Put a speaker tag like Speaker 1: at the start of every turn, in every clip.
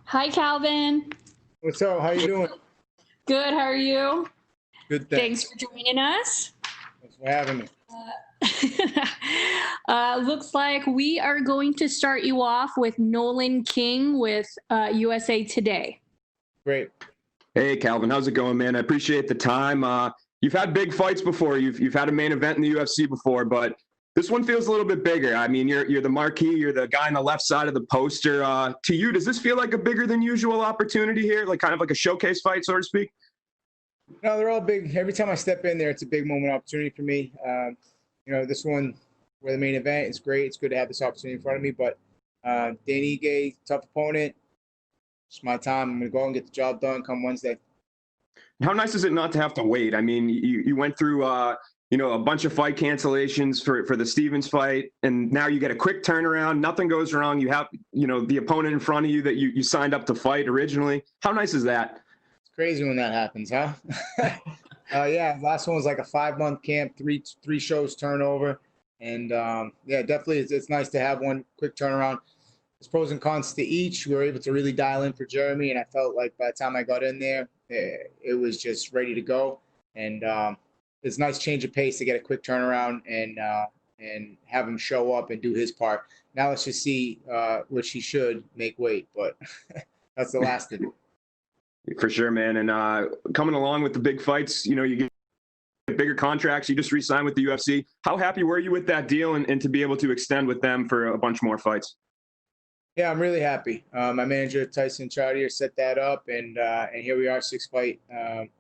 Speaker 1: Hi, Calvin.
Speaker 2: What's up? How you doing?
Speaker 1: Good. How are you?
Speaker 2: Good,
Speaker 1: Thanks for joining us.
Speaker 2: Thanks for having me.
Speaker 1: Looks like we are going to start you off with Nolan King with USA Today.
Speaker 2: Great.
Speaker 3: Hey, Calvin, how's it going, man? I appreciate the time. You've had big fights before. You've had a main event in the UFC before, but this one feels a little bit bigger. I mean, you're the marquee. You're the guy on the left side of the poster. To you, does this feel like a bigger than usual opportunity here, like kind of like a showcase fight, so to speak?
Speaker 2: No, they're all big. Every time I step in there, it's a big moment opportunity for me. This one, where the main event, is great. It's good to have this opportunity in front of me. But Dan Ige, tough opponent. It's my time. I'm going to go and get the job done come Wednesday.
Speaker 3: How nice is it not to have to wait? I mean, you went through a bunch of fight cancellations for the Stevens fight, and now you get a quick turnaround. Nothing goes wrong. You have the opponent in front of you that you signed up to fight originally. How nice is that?
Speaker 2: It's crazy when that happens, huh? Yeah, last one was like a 5-month camp, three shows turnover, and definitely it's nice to have one quick turnaround. There's pros and cons to each. We were able to really dial in for Jeremy, and I felt like by the time I got in there, it was just ready to go. And it's a nice change of pace to get a quick turnaround and have him show up and do his part. Now let's just see which he should make weight, but that's the last of it.
Speaker 3: For sure, man. And coming along with the big fights, you get bigger contracts. You just re-signed with the UFC. How happy were you with that deal and to be able to extend with them for a bunch more fights?
Speaker 2: Yeah, I'm really happy. My manager, Tyson Chartier, set that up, and here we are, 6-fight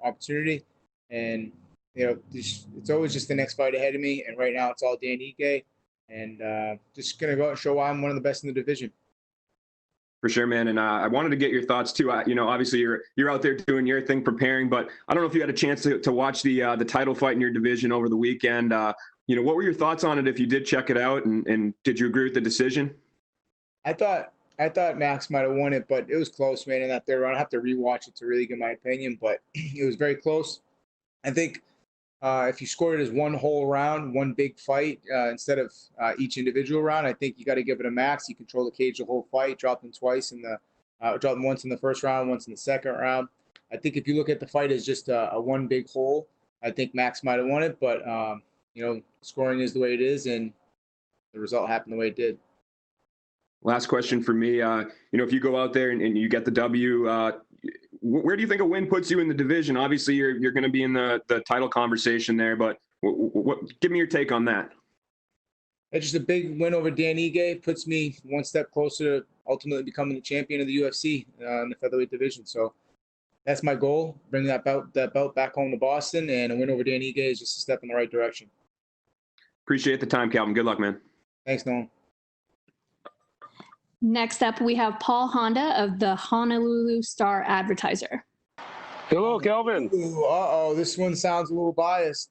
Speaker 2: opportunity. And, it's always just the next fight ahead of me. And right now it's all Dan Ige. And just going to go out and show why I'm one of the best in the division.
Speaker 3: For sure, man. And I wanted to get your thoughts too. Obviously you're out there doing your thing, preparing, but I don't know if you had a chance to watch the title fight in your division over the weekend. What were your thoughts on it if you did check it out, and did you agree with the decision?
Speaker 2: I thought Max might have won it, but it was close, man. In that third round, I have to rewatch it to really get my opinion, but it was very close. I think if you scored it as one whole round, one big fight instead of each individual round, I think you got to give it a Max. He controlled the cage the whole fight, dropped him once in the first round, once in the second round. I think if you look at the fight as just a one big whole, I think Max might have won it, but scoring is the way it is, and the result happened the way it did.
Speaker 3: Last question for me. If you go out there and you get the W, where do you think a win puts you in the division? Obviously, you're going to be in the title conversation there, but give me your take on that.
Speaker 2: It's just a big win over Dan Ige. Puts me one step closer to ultimately becoming the champion of the UFC in the featherweight division. So that's my goal: bring that belt back home to Boston, and a win over Dan Ige is just a step in the right direction.
Speaker 3: Appreciate the time, Calvin. Good luck, man.
Speaker 2: Thanks, Nolan.
Speaker 1: Next up, we have Paul Honda of the Honolulu Star Advertiser.
Speaker 4: Hello, Calvin.
Speaker 2: Uh-oh, this one sounds a little biased.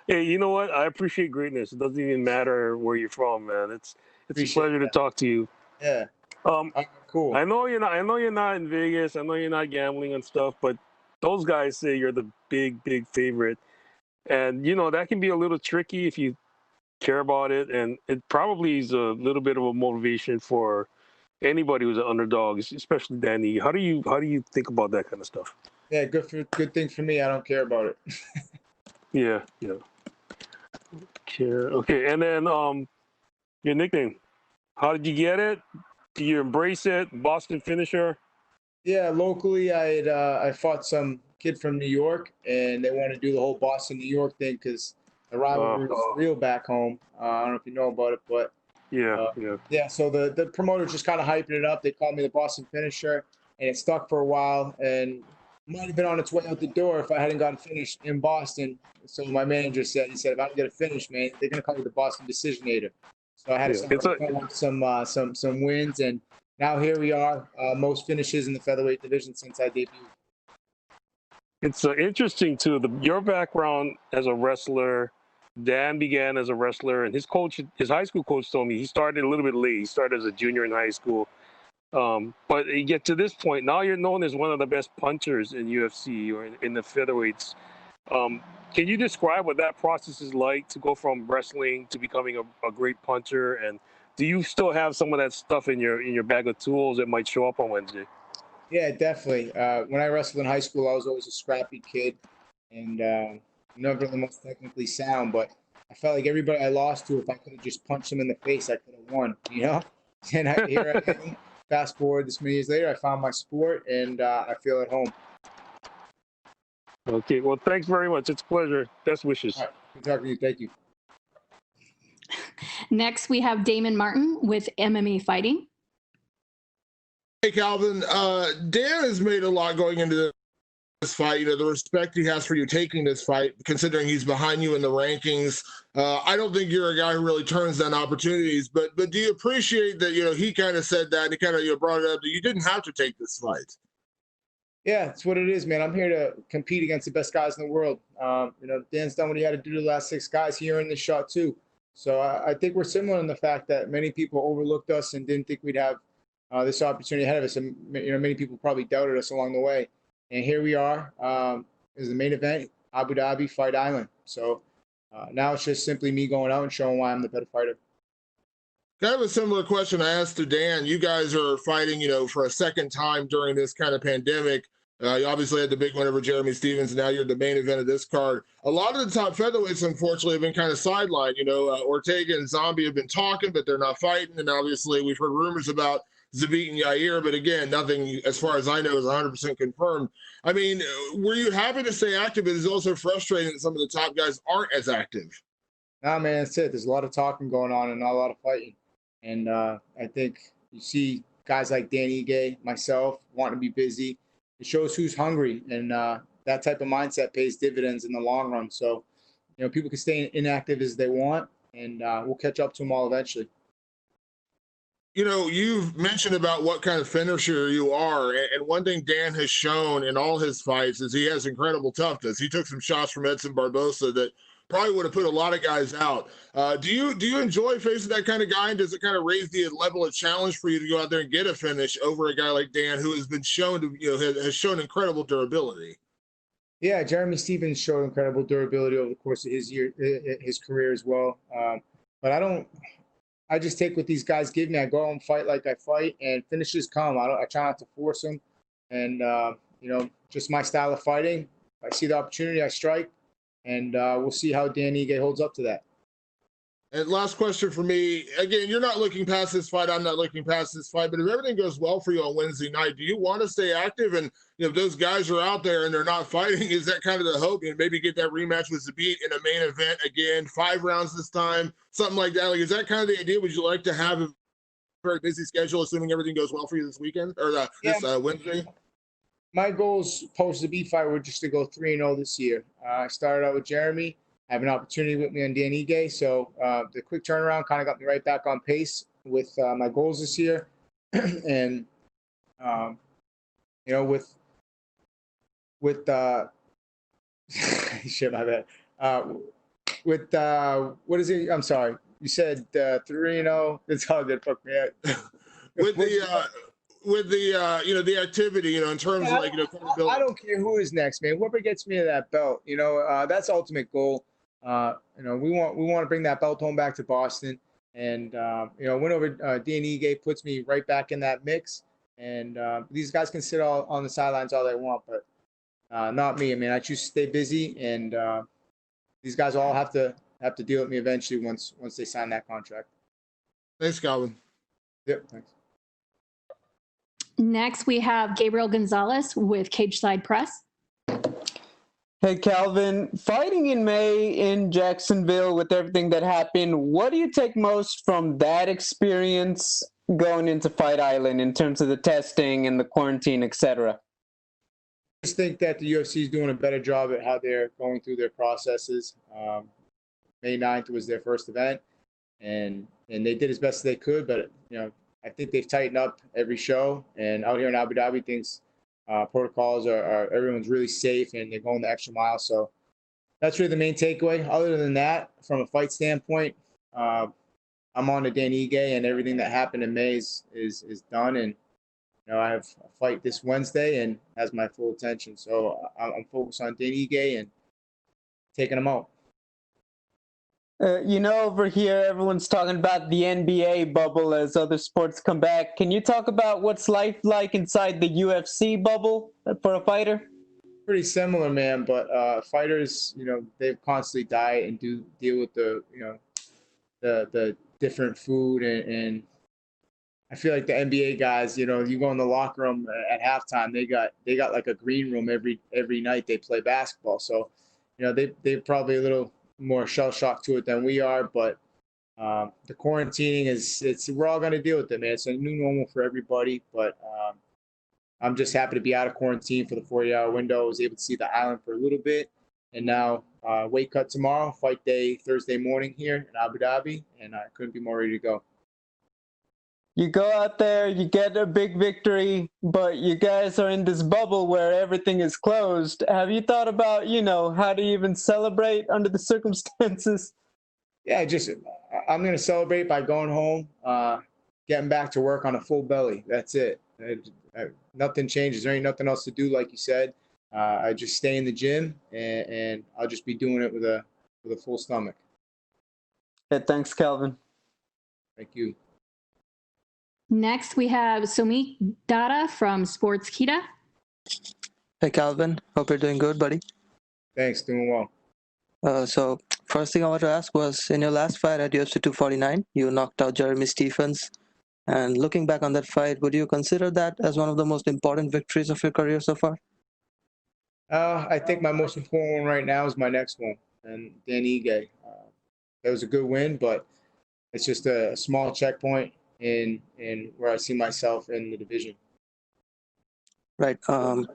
Speaker 4: Hey, you know what? I appreciate greatness. It doesn't even matter where you're from, man. It's a pleasure to talk to you.
Speaker 2: Yeah. Cool.
Speaker 4: I know you're not in Vegas. I know you're not gambling and stuff, but those guys say you're the big favorite. And that can be a little tricky if you care about it, and it probably is a little bit of a motivation for anybody who's an underdog, especially Danny. How do you think about that kind of stuff?
Speaker 2: Yeah, good thing for me. I don't care about it.
Speaker 4: Yeah. Okay, and then your nickname. How did you get it? Do you embrace it? Boston finisher?
Speaker 2: Yeah, locally, I fought some kid from New York, and they want to do the whole Boston New York thing because the rivalry is real back home. I don't know if you know about it, but yeah. So the promoter's just kind of hyping it up. They called me the Boston finisher, and it stuck for a while, and might have been on its way out the door if I hadn't gotten finished in Boston. So my manager said, if I don't get a finish, man, they're gonna call me the Boston Decisionator. So I had to start some wins, and now here we are, most finishes in the featherweight division since I debuted.
Speaker 4: It's interesting too. Your background as a wrestler. Dan began as a wrestler, and his high school coach told me he started a little bit late. He started as a junior in high school. But you get to this point, now you're known as one of the best punchers in UFC or in the featherweights. Can you describe what that process is like to go from wrestling to becoming a great puncher and Do you still have some of that stuff in your bag of tools that might show up on Wednesday?
Speaker 2: Yeah, definitely. When I wrestled in high school, I was always a scrappy kid, and never the most technically sound. But I felt like everybody I lost to, if I could have just punched them in the face, I could have won. You know. And here I am. Fast forward this many years later, I found my sport, and I feel at home.
Speaker 4: Okay. Well, thanks very much. It's a pleasure. Best wishes.
Speaker 2: All right. Good talking to you. Thank you.
Speaker 1: Next, we have Damon Martin with MMA Fighting.
Speaker 5: Hey, Calvin. Dan has made a lot going into this fight. The respect he has for you taking this fight, considering he's behind you in the rankings. I don't think you're a guy who really turns down opportunities, but do you appreciate that, he kind of said that and he kind of, brought it up that you didn't have to take this fight?
Speaker 2: Yeah, it's what it is, man. I'm here to compete against the best guys in the world. Dan's done what he had to do to the last 6 guys here in this shot too. So I think we're similar in the fact that many people overlooked us and didn't think we'd have this opportunity ahead of us. And many people probably doubted us along the way. And here we are. Is the main event, Abu Dhabi, Fight Island. So now it's just simply me going out and showing why I'm the better fighter.
Speaker 5: Kind of a similar question I asked to Dan. You guys are fighting, for a second time during this kind of pandemic. You obviously had the big win over Jeremy Stevens. Now you're the main event of this card. A lot of the top featherweights, unfortunately, have been kind of sidelined. Ortega and Zombie have been talking, but they're not fighting. And obviously, we've heard rumors about Zabit and Yair, but again, nothing, as far as I know, is 100% confirmed. I mean, were you happy to stay active? It is also frustrating that some of the top guys aren't as active.
Speaker 2: Nah, man, that's it. There's a lot of talking going on and not a lot of fighting. And I think you see guys like Dan Ige, myself, wanting to be busy. It shows who's hungry, and that type of mindset pays dividends in the long run. So, people can stay inactive as they want, and we'll catch up to them all eventually.
Speaker 5: You've mentioned about what kind of finisher you are, and one thing Dan has shown in all his fights is he has incredible toughness. He took some shots from Edson Barbosa that probably would have put a lot of guys out. Do you enjoy facing that kind of guy, and does it kind of raise the level of challenge for you to go out there and get a finish over a guy like Dan, who has been shown to has shown incredible durability?
Speaker 2: Yeah, Jeremy Stevens showed incredible durability over the course of his career as well. But I just take what these guys give me. I go out and fight like I fight, and finishes come. I try not to force them, and just my style of fighting. If I see the opportunity, I strike, and we'll see how Dan Ige holds up to that.
Speaker 5: And last question for me. Again, you're not looking past this fight. I'm not looking past this fight. But if everything goes well for you on Wednesday night, do you want to stay active? And if those guys are out there and they're not fighting, is that kind of the hope? Maybe get that rematch with Zabit in a main event again, 5 rounds this time, something like that. Is that kind of the idea? Would you like to have a very busy schedule, assuming everything goes well for you this weekend or this Wednesday?
Speaker 2: My goals post Zabit fight were just to go 3-0 this year. I started out with Jeremy. I have an opportunity with me on Dan Ige, so the quick turnaround kind of got me right back on pace with my goals this year, and with shit, my bad. What is it? I'm sorry. You said 3-0. It's all good. Fuck me out.
Speaker 5: with the activity, in terms of
Speaker 2: I don't care who is next, man. Whoever gets me to that belt, that's the ultimate goal. We want to bring that belt home back to Boston, and win over Dan Ige puts me right back in that mix. And these guys can sit all on the sidelines all they want, but not me. I mean, I choose to stay busy, and these guys all have to deal with me eventually once they sign that contract.
Speaker 5: Thanks, Calvin.
Speaker 2: Yep, thanks.
Speaker 1: Next, we have Gabriel Gonzalez with Cage Side Press.
Speaker 6: Hey, Calvin, fighting in May in Jacksonville with everything that happened, what do you take most from that experience going into Fight Island in terms of the testing and the quarantine, etc.?
Speaker 2: I just think that the UFC is doing a better job at how they're going through their processes. May 9th was their first event, and they did as best as they could, but I think they've tightened up every show, and out here in Abu Dhabi, things protocols are everyone's really safe and they're going the extra mile. So that's really the main takeaway. Other than that, from a fight standpoint, I'm on to Dan Ige, and everything that happened in May is done. And I have a fight this Wednesday and has my full attention. So I'm focused on Dan Ige and taking him out.
Speaker 6: Over here, everyone's talking about the NBA bubble as other sports come back. Can you talk about what's life like inside the UFC bubble for a fighter?
Speaker 2: Pretty similar, man. But fighters, they constantly diet and deal with the different food and I feel like the NBA guys, you go in the locker room at halftime, they got like a green room every night they play basketball. So, they're probably a little more shell shocked to it than we are. But the quarantining we're all gonna deal with it, man. It's a new normal for everybody. But I'm just happy to be out of quarantine for the 40-hour window. I was able to see the island for a little bit, and now weight cut tomorrow, fight day Thursday morning here in Abu Dhabi, and I couldn't be more ready to go.
Speaker 6: You go out there, you get a big victory, but you guys are in this bubble where everything is closed. Have you thought about, how to even celebrate under the circumstances?
Speaker 2: Yeah, I'm going to celebrate by going home, getting back to work on a full belly. That's it. Nothing changes. There ain't nothing else to do, like you said. I just stay in the gym, and I'll just be doing it with a full stomach.
Speaker 6: Yeah, thanks, Calvin.
Speaker 2: Thank you.
Speaker 1: Next, we have Sumit Dara from Sportskeeda.
Speaker 7: Hey, Calvin. Hope you're doing good, buddy.
Speaker 2: Thanks. Doing well.
Speaker 7: So first thing I want to ask was, in your last fight at UFC 249, you knocked out Jeremy Stephens. And looking back on that fight, would you consider that as one of the most important victories of your career so far?
Speaker 2: I think my most important one right now is my next one, and Dan Ige. That was a good win, but it's just a small checkpoint in where I see myself in the division.
Speaker 7: Right.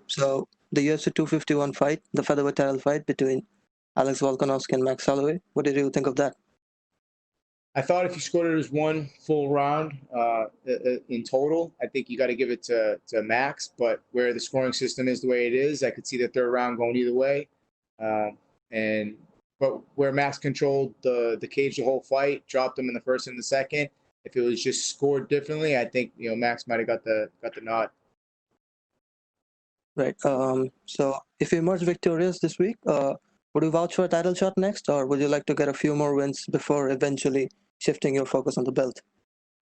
Speaker 7: So the UFC 251 fight, the featherweight title fight between Alex Volkanovski and Max Holloway. What did you think of that?
Speaker 2: I thought if you scored it as one full round in total, I think you got to give it to Max. But where the scoring system is the way it is, I could see the third round going either way. But where Max controlled the cage the whole fight, dropped him in the first and the second. If it was just scored differently, I think Max might have got the nod.
Speaker 7: Right. So if you emerge victorious this week, would you vouch for a title shot next, or would you like to get a few more wins before eventually shifting your focus on the belt?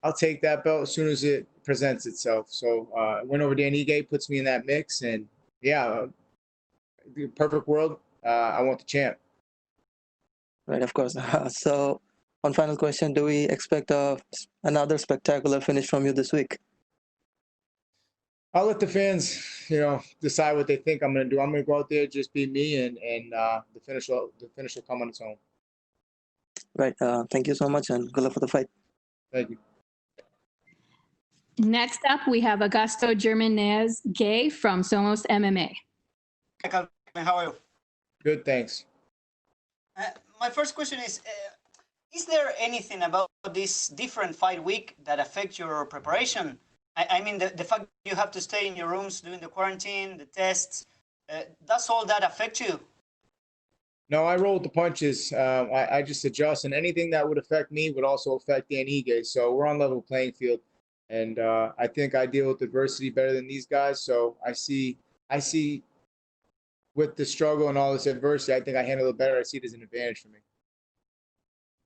Speaker 2: I'll take that belt as soon as it presents itself. So win over Dan Ige puts me in that mix, and yeah, the perfect world. I want the champ.
Speaker 7: Right, of course. So, one final question: do we expect another spectacular finish from you this week?
Speaker 2: I'll let the fans, decide what they think I'm going to do. I'm going to go out there, just be me, and the finish will come on its own.
Speaker 7: Right. Thank you so much, and good luck for the fight.
Speaker 2: Thank you.
Speaker 1: Next up, we have Augusto Germanez Gay from Somos MMA.
Speaker 8: Hi, Calvin. How are you?
Speaker 2: Good, thanks.
Speaker 8: My first question is there anything about this different fight week that affects your preparation? I mean, the fact you have to stay in your rooms during the quarantine, the tests, does all that affect you?
Speaker 2: No, I rolled the punches. I just adjust, and anything that would affect me would also affect Dan Ige. So we're on level playing field, and I think I deal with adversity better than these guys. So I see with the struggle and all this adversity, I think I handle it better. I see it as an advantage for me.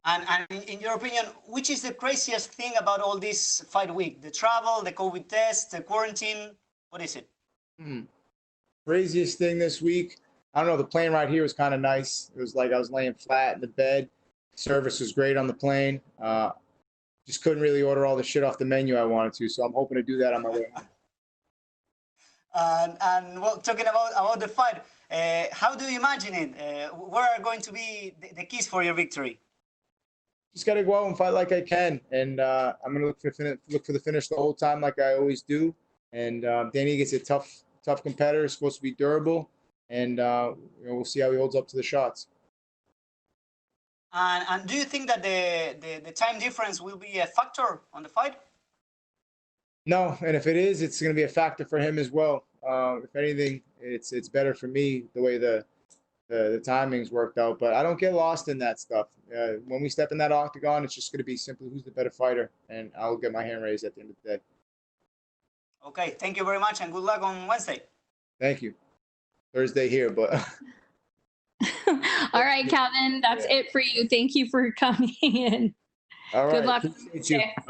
Speaker 8: And in your opinion, which is the craziest thing about all this fight week? The travel, the COVID test, the quarantine? What is it?
Speaker 2: Craziest thing this week? I don't know. The plane ride here was kind of nice. It was like I was laying flat in the bed. Service was great on the plane. Just couldn't really order all the shit off the menu I wanted to. So I'm hoping to do that on my way home.
Speaker 8: And well, talking about the fight, how do you imagine it? Where are going to be the keys for your victory?
Speaker 2: Just got to go out and fight like I can, and I'm gonna look for the finish the whole time, like I always do. And Danny gets a tough competitor, supposed to be durable, and we'll see how he holds up to the shots.
Speaker 8: And do you think that the time difference will be a factor on the fight?
Speaker 2: No, and if it is, it's going to be a factor for him as well. If anything, it's better for me the way the timings worked out. But I don't get lost in that stuff. When we step in that octagon, it's just going to be simply who's the better fighter, and I'll get my hand raised at the end of the day.
Speaker 8: Okay, thank you very much, and good luck on Wednesday.
Speaker 2: Thank you. Thursday here, but
Speaker 1: All right, Calvin, that's it for you. Thank you for coming in.
Speaker 2: All right.
Speaker 1: Good luck.
Speaker 2: Appreciate you. All right.